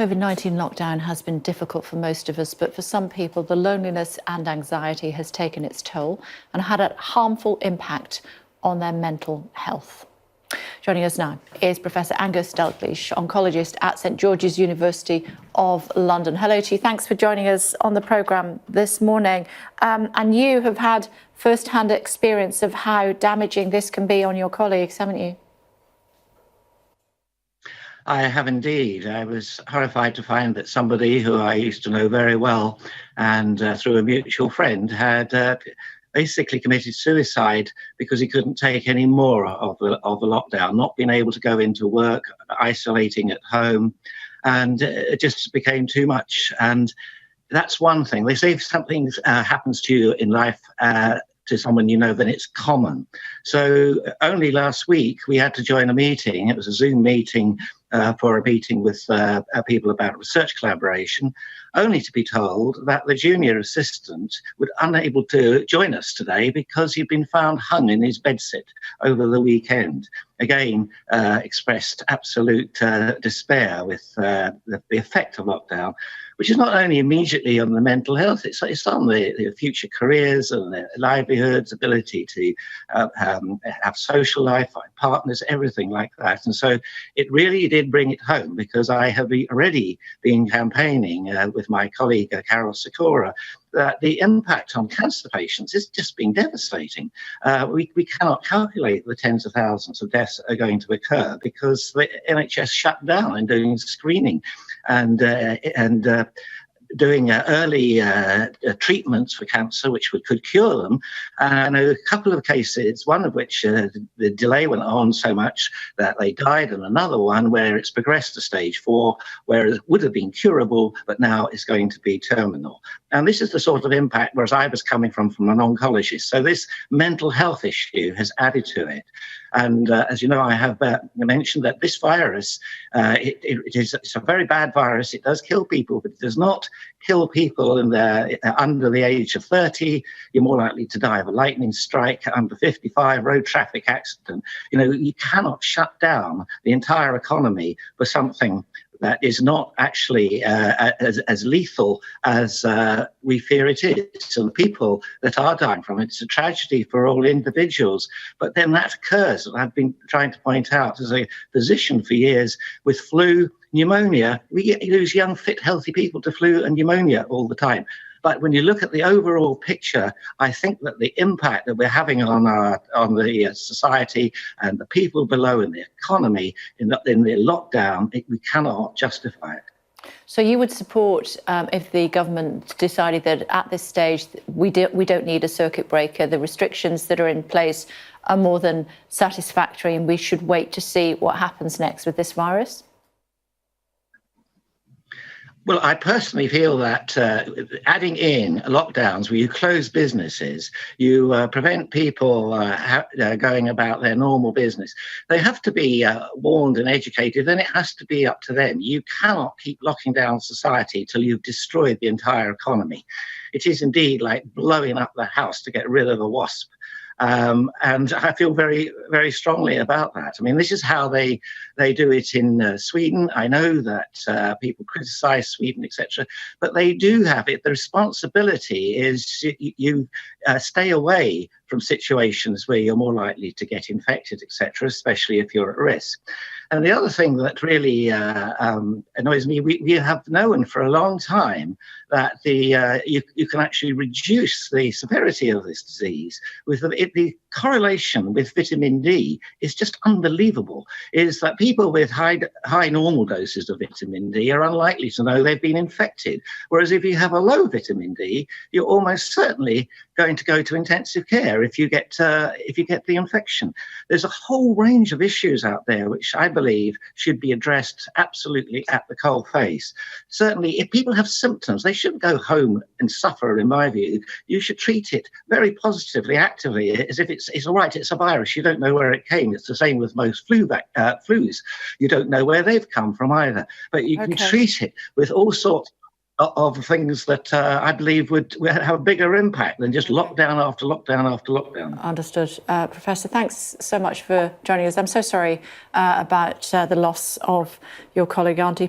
COVID-19 lockdown has been difficult for most of us, but for some people, the loneliness and anxiety has taken its toll and had a harmful impact on their mental health. Joining us now is Professor Angus Dalgleish, oncologist at St George's University of London. Hello to you. Thanks for joining us on the programme this morning. And you have had first-hand experience of how damaging this can be on your colleagues, haven't you? I have indeed. I was horrified to find that somebody who I used to know very well and through a mutual friend had basically committed suicide because he couldn't take any more of the lockdown, not being able to go into work, isolating at home, and it just became too much. And that's one thing. They say if something happens to you in life, to someone you know, then it's common. So only last week we had to join a meeting. It was a Zoom meeting for a meeting with people about research collaboration, only to be told that the junior assistant was unable to join us today because he'd been found hung in his bedsit over the weekend. Again, expressed absolute despair with the effect of lockdown, which is not only immediately on the mental health, it's on the future careers and their livelihoods, ability to have social life, find partners, everything like that. And so it really did bring it home, because I have already been campaigning with my colleague Carol Sikora that the impact on cancer patients is just been devastating. We cannot calculate the tens of thousands of deaths that are going to occur because the NHS shut down in doing screening and doing early treatments for cancer, which could cure them. And a couple of cases, one of which the delay went on so much that they died, and another one where it's progressed to stage 4, where it would have been curable, but now it's going to be terminal. And this is the sort of impact, whereas I was coming from an oncologist. So this mental health issue has added to it. And as you know, I have mentioned that this virus, it's a very bad virus. It does kill people, but it does not kill people under the age of 30. You're more likely to die of a lightning strike. Under 55, road traffic accident. You know, you cannot shut down the entire economy for something that is not actually as lethal as we fear it is. And the people that are dying from it, it's a tragedy for all individuals. But then that occurs, and I've been trying to point out as a physician for years, with flu, pneumonia. We lose young, fit, healthy people to flu and pneumonia all the time. But when you look at the overall picture, I think that the impact that we're having on the society and the people below in the economy in the lockdown, we cannot justify it. So you would support if the government decided that at this stage we don't need a circuit breaker, the restrictions that are in place are more than satisfactory, and we should wait to see what happens next with this virus? Well, I personally feel that adding in lockdowns where you close businesses, you prevent people going about their normal business. They have to be warned and educated, and it has to be up to them. You cannot keep locking down society till you've destroyed the entire economy. It is indeed like blowing up the house to get rid of a wasp. And I feel very, very strongly about that. I mean, this is how they do it in Sweden. I know that people criticize Sweden, etc., but they do have it. The responsibility is you stay away from situations where you're more likely to get infected, etc., especially if you're at risk. And the other thing that really annoys me, we have known for a long time that you can actually reduce the severity of this disease with the correlation with vitamin D is just unbelievable. Is that people with high normal doses of vitamin D are unlikely to know they've been infected, whereas if you have a low vitamin D, you're almost certainly going to go to intensive care if you get the infection. There's a whole range of issues out there which I believe should be addressed absolutely at the coal face. Certainly, if people have symptoms, they shouldn't go home and suffer, in my view. You should treat it very positively, actively, as if it's all right, it's a virus. You don't know where it came. It's the same with most flus. You don't know where they've come from either. But you can treat it with all sorts of things that I believe would have a bigger impact than just lockdown after lockdown after lockdown. Understood. Professor, thanks so much for joining us. I'm so sorry about the loss of your colleague, Auntie.